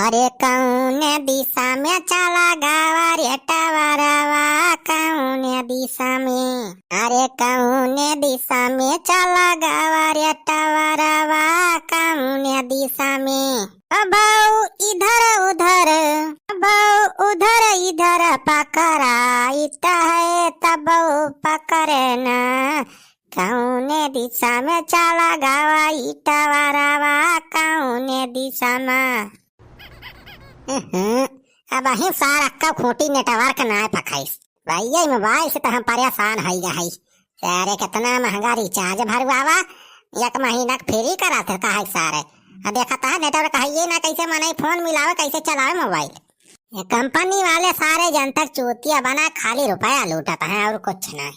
अरे कौने दिशा में चला गावा रे टवरवा, कौने दिशा में, अरे कौने दिशा में चला गावा रे टवरवा, कौने दिशा में। बहू इधर उधर, बहू उधर इधर पकड़ाइत है, तब पकड़े न, कौने दिशा में चला गावा टवरवा, कौने दिशा में। अब अही सारा कब खूंटी नेटवर्क ना पखाइस भैया, मोबाइल से तो हम परेशान है गई। सारे कितना महंगा रिचार्ज भरवावा, एक महीना फ्री करा थे कहा सारे। देखा था नेटवर्क है ये ना, कैसे मनाई फोन मिलावे, कैसे चलावे मोबाइल। कंपनी वाले सारे जनता चूतिया बना, खाली रुपया लूटता है और कुछ नहीं।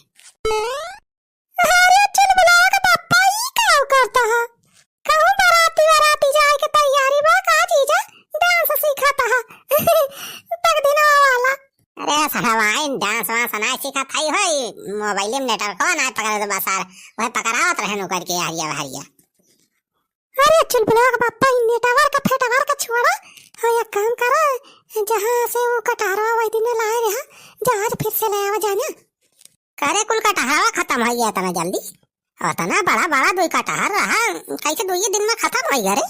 अरे चल बुला के पापा ही क्या करता है, कहूं बराती बराती जाए के तैयारी बा का चीजा डांस सिखाता है तक दिनों वाला। अरे सड़वाई डांस वांस ना सिखाता ही होई, मोबाइल में नेटवर्क ना पकड़ दे बस वह पकड़ावत रहे नु करके हरिया हरिया। अरे चल बुला के पापा ही नेटवर्क फेटवर्क छोड़ा, हां एक काम करा, जहां से वो कटारा वही दिन लाए रहा जहाज फिर से ले आवा जाना। करे कुल कटहरा खत्म हो गया तना जल्दी, और तना बड़ा बड़ा दुई कटहर रहा, कैसे दुई दिन में खत्म हो गया रे।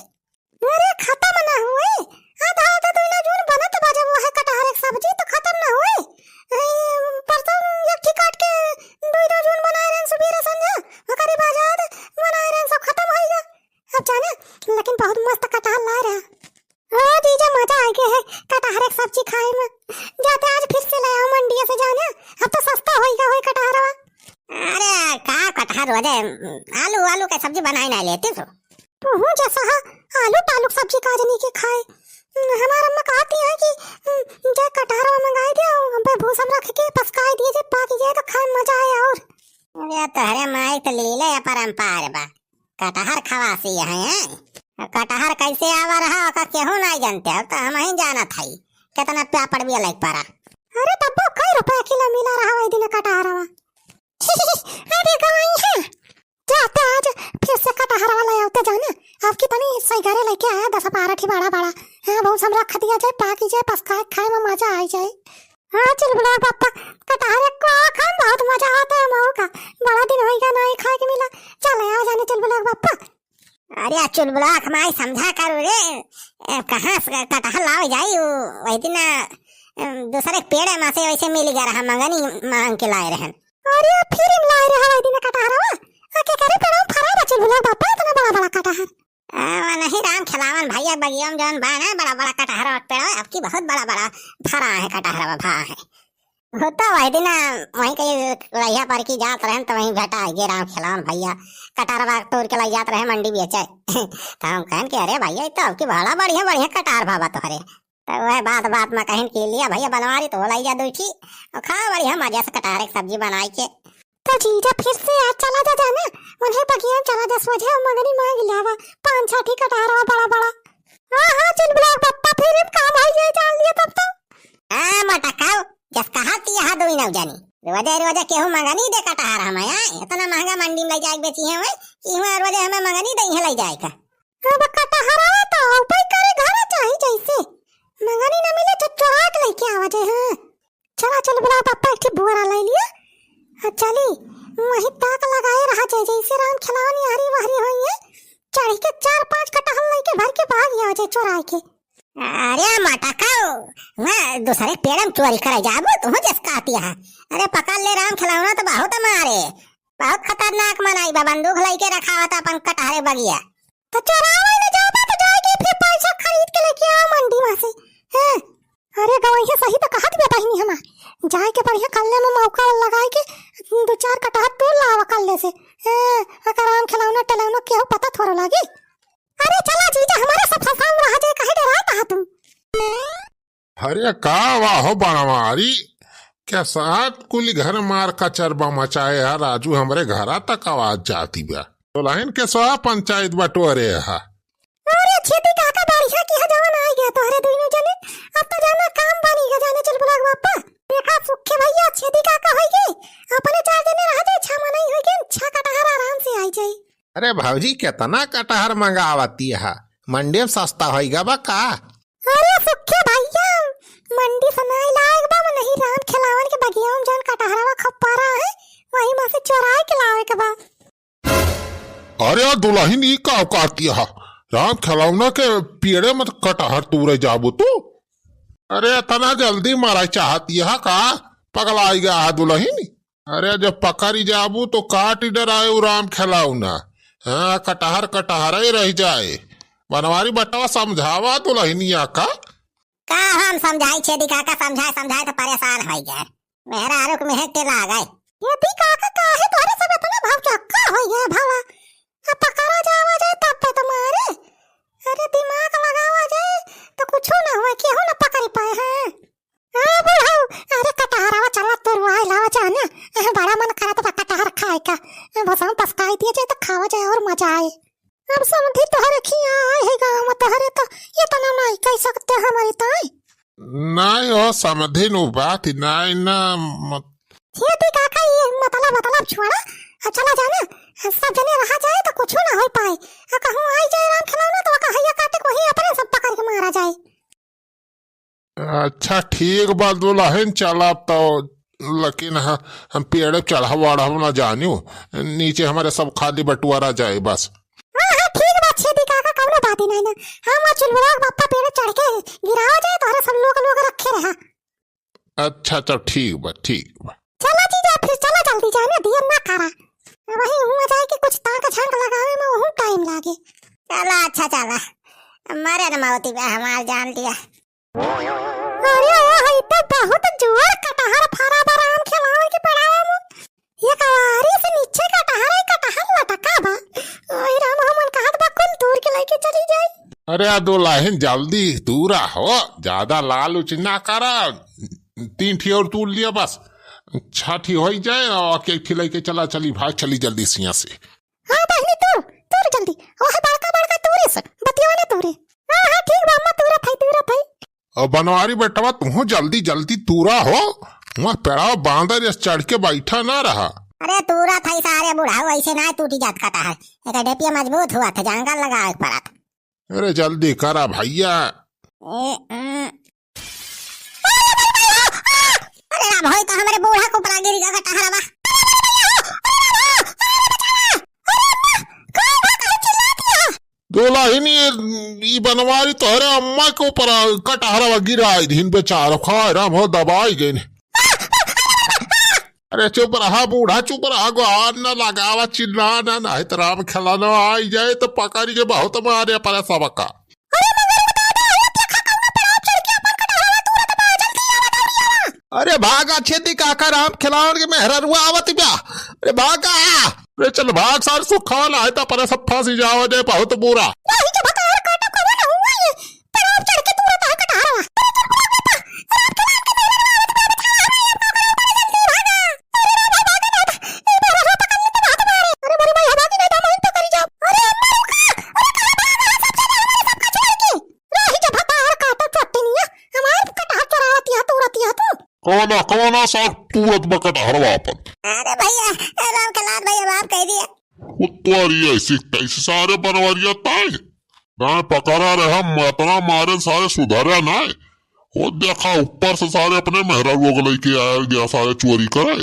अरे खत्म ना हुए, आधा आधा दुई ना जून बनत बाजा वो है कटहर एक सब्जी तो खत्म ना हुए। परसों एक ठीक काट के दुई दो जून बनाए रहे सुबह संजा, करीब आजाद बनाए रहे सब खत्म हो गया। अब जाने लेकिन बहुत मस्त कटहर ला रहा, ओ जीजा मजा आ गया है कटहर एक सब्जी खाए में। जाते आज फिर से लाया मंडी से जाना, अब तो सस्ता होएगा होए कटहरवा। अरे का कटहर रोजे आलू आलू के सब्जी बनाए ना लेते तो हूं जैसा आलू पालू सब्जी काजनी के खाए। हमारा अम्मा कहती है कि जे कटहरवा मंगाई दे हम पे भूसम रख के पसकाई दिए जे पाकी जाए तो खाए मजा आए। और अरे तहरे माई तो लीले परंपार बा, कटहर खवासी है। कटहर कैसे आवा रहा का केहू नहीं जानते, तो हम ही जाना था कितना प्यापड़ भी लाइक पारा। अरे तब कई रुपए किलो मिला रहा वही दिन कटहरवा। अरे गई है जाते आज फिर से कटहर वाला आते जाना, आपकी तनी सही घरे लेके आया 10 12 बड़ा बड़ा, हां बहुत सब रख दिया जाए पाकी जाए पसका खाए में मजा आ जाए। हां चल बुला पापा कटहर को खान बहुत मजा आता है मऊ का, बड़ा दिन होएगा नहीं खाए के मिला, चल आ जाने चल बुला पापा। अरे चल बुला हमारी समझा कर रे, कहां से कटहर लावे जाई वही दिन दूसरे पेड़ में से वैसे मिल गया रहा, मंगनी मांग के लाए रहन। अरे फिर हम लाए रहा वही दिन कटहरवा आके करे पेड़ों फरा बचल बुला पापा इतना बड़ा बड़ा कटहर। नहीं राम खिलावन भैया बगिया में जौन बा ना बड़ा बड़ा कटहर और पेड़ आपकी बहुत बड़ा बड़ा फरा है कटहर भा है। होता वही दिन वहीं कहीं रहिया पर की जात रहे तो वहीं घटा है राम खिलावन भैया कटहर तोड़ के लाई जात रहे मंडी बेचे। तो हम कहन के अरे भैया तो आपकी बड़ा बढ़िया बढ़िया कटहर भावा तोहरे, तो वह बात बात में कहन के लिया भैया बनवारी तो लाई जा दूठी और खा बढ़िया मजा से कटहर एक सब्जी बनाई के। तो जीजा फिर से आज चला जा जाना उन्हें बगिया चला जा सोचे मगनी मांग लियावा 5-6 कटहरवा बड़ा बड़ा। हां चल बुला पापा फिर काम आई जाए जान लिया तब तो। हां मटकाओ जस कहती है दो ना जानी रोजा केहू मंगनी दे कटहर हमाया, इतना महंगा मंडी में जाके बेची है कि हुआ रोजा हमें मंगनी दे है ले जाए का। अब कटहरवा तो उपाय करे घर चाहिए जैसे मंगनी ना मिले तो चोरा के लेके आवा जाए। हां चला चल बुला पापा एक बुआरा ले लिया, चली वही ताक लगाए रहा जैसे राम खिलावन यारी वारी हुई है, चढ़ के 4-5 कटहल लेके भर के भाग गया जाए चोरा के। अरे मटकाओ मैं दूसरे पेड़ में चोरी करे जाबो तुम जस कहती है। अरे पकड़ ले राम खिलावना तो बहुत मारे, बहुत खतरनाक मनाई बा, बंदूक लेके रखा हुआ था अपन कटहरे बगिया। तो चोरावे न जाबो तो जाके फिर पैसा खरीद के लेके आओ मंडी में से। हां अरे गवैया सही तो कहत बे बहिनी हमार, जाए के बढ़िया कल्ले में मौका लगाए के 2-4 कटहर तोड़ लावा कल्ले से। अगर राम खिलावना टलावना केहू पता थोड़ा लागी। अरे चला जीजा हमारे सब सामान रहा जाए कहे डराता है तुम। अरे का वाहो बनवारी क्या साथ कुल घर मार का चरबा मचाए है राजू, हमरे घरा तक आवाज जाती बा तो लाइन के सो पंचायत बटोरे है। अरे खेती काका बढ़िया की जवान आ गया तोहरे दोनों जने, अब तो जाना काम बनेगा जाने चल बुला पापा। देखा सुखे भैया खेती काका होई गई अपने 4 जने रह जाए 6 मना ही होई गई 6 कटहर आराम से आई जाए। अरे भाऊजी कितना कटहर मंगावती है, मंडी में सस्ता होएगा बा का। अरे सुखे भैया मंडी से नहीं लाए एकदम नहीं राम खिलावन के बगिया में जन कटहरवा खप्पारा है वही में से चुराए के लावे के बा। अरे दुल्हन ई का औकाती है राम खिलौना के पेड़े में कटहर तूरे जाबू तू। अरे इतना जल्दी मारा चाहती है का पगलाई गया है दुल्हन। अरे जब पकड़ी जाबू तो काट इधर आए राम खिलौना। हाँ कटहर कटहर ही रह जाए। बनवारी बटवा समझावा दुल्हनिया का हम समझाई छेदी काका समझाए तो परेशान हो गए मेरा आरुक में है तेला आ गए। यदि काका काहे तोरे सब इतना भाव चक्का हो गया भावा अब पकड़ा जावा जाए तब पे तुम्हारे अरे दिमाग लगावा जाए तो कुछ ना हुआ केहू ना पकड़ पाए हैं। हां बुढ़ाऊ अरे कटहरवा चला तोर वाई लावा जाना बड़ा मन करा तो कटहर खाए का बस हम पसकाई दिए जाए तो खावा जाए और मजा आए। अब समझी तोहरे खिया आए है गांव में तोहरे तो ये तो नहीं कह सकते हमारी ताई नहीं हो समझी नु बात नहीं ना यदि काका ये मतलब छोड़ा चला जाना सब जने रहा जाए तो कुछ ना हो पाए कहूं आई जाए राम खिलौना तो कहिया काटे को ही अपने सब पकड़ के मारा जाए। अच्छा ठीक बा दुल्हन चला तो लेकिन हम पेड़ चढ़ावा ना जानियो नीचे हमारे सब खाली बटुआरा जाए बस। हां ठीक बात छेदी काका कौनो बात ही नहीं ना हम चुलबुला बापा पेड़ चढ़ के गिराओ जाए तो सब लोग रखे रहा। अच्छा चल ठीक बा चला जीजा फिर चला जल्दी जाए ना देर ना करा वही हुआ जाए कि कुछ ताक झंक लगावे में वहू टाइम लागे। चला अच्छा चला मारे न मावती बे हमार जान लिया। अरे ये तो बहुत जोर कटहर फरा बराम खिलावे के पड़ावा में ये कवारी से नीचे कटहर लटका बा ओए राम हमन कहत बा कुल दूर के लेके चली जाए। अरे दुल्हन जल्दी दूरा हो ज्यादा लाल उचना करा 3 ठी और तूल लिया बस 6 ठी हो जाए और एक ठी लेके चली भाग चली जल्दी सिया से। हां बहनी तूर जल्दी ओह बड़का तूरे से बतिया ना तूरे। हां ठीक बा अम्मा तूरा थाई और बनवारी बेटवा तुम जल्दी तूरा हो वहाँ पेड़ा बांदर चढ़ के बैठा ना रहा। अरे तूरा थाई सारे बुढ़ाओ ऐसे ना टूटी जात कटा है एक डेपिया मजबूत हुआ था जंगल लगाए पड़ा था। अरे जल्दी करा भैया। अरे राम होई तो हमारे बूढ़ा को ऊपर गिर गया कटहरवा। दुल्हन ये बनवारी तोहरे अम्मा के ऊपर कटहरवा गिराई दिन बेचारा खाए राम हो दबाई गई। अरे चुप रहा बूढ़ा चुप रहा गुहार न लगावा चिल्लाना नहीं तो राम खिलाना आई जाए तो पकड़ के बहुत मारे पर सबका। अरे भागा छेदी काका राम खिलावन के मेहरा रुआ आवत ब्या। अरे भागा अरे चल भाग सार सुखा लाए तो पर सब फांसी जाओ दे बहुत बुरा। कौना साग तुरंत बकट हरवापन। अरे भैया राम कलार भैया बाप कह दिया उत्तरी ऐसी कैसे सारे बनवारिया ताए ना पकड़ा रहे हम इतना मारे सारे सुधारा ना वो देखा ऊपर से सारे अपने मेहरा लोग लेके आया गया सारे चोरी करे।